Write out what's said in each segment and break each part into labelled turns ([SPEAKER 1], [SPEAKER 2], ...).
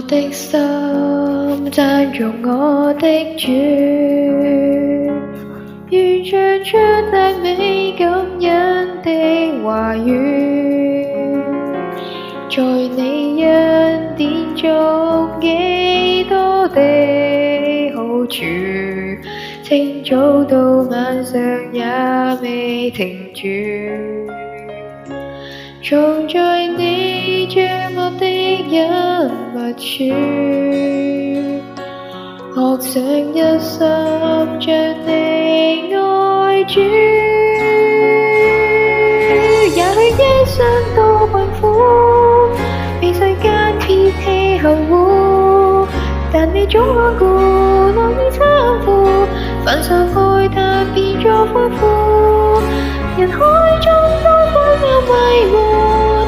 [SPEAKER 1] 的心讚頌我的主，願唱出讚美感恩的話語，在你恩典中幾多的好處，清早到晚上也未停住，藏在你帳幕的隱密處，學想一心將你愛主。也許一生多困苦，被世間撇棄後護，但你總看顧，樂意攙扶，凡受害但變作歡呼。人海中多昏暗迷霧，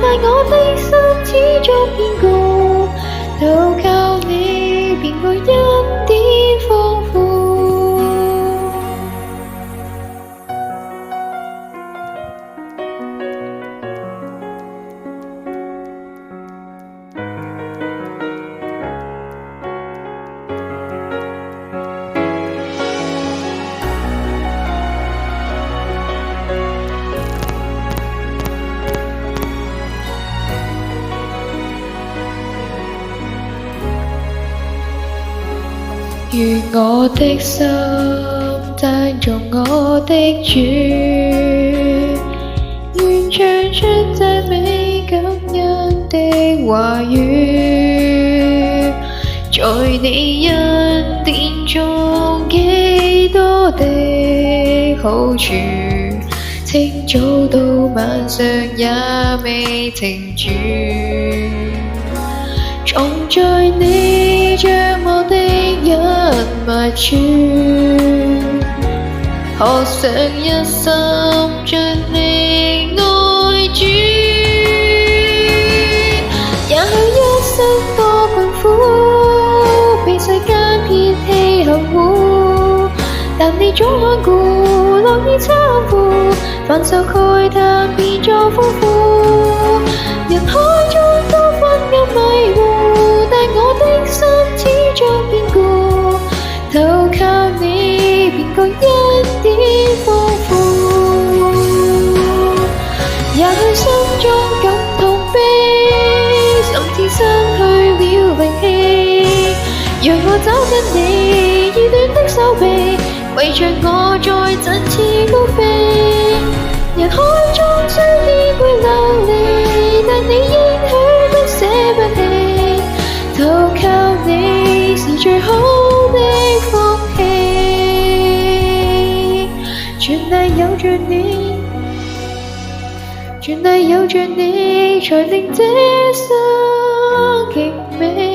[SPEAKER 1] 但我的心始終堅固，投靠你便覺恩典豐富。願我的心讚頌我的主，願唱出讚美感恩的話語，在你恩典中幾多的好處，清早到晚上也未停住，藏在你帳幕的隱密處，學想一心將你愛主。也許一生多困苦，被世間撇棄後護，但你總看顧，樂意攙扶，凡受害但變作歡呼。人海中多昏暗迷霧，但我的心始終堅固，投靠你便覺恩典豐富。也許心中感痛悲，甚至失去了力氣，讓我找緊你已斷的手臂，為着我再振翅高飛。人海中雖然會流離，但你應許不捨不棄，投靠你是最好的福氣。全賴有着你，全賴有着你，才令這生極美。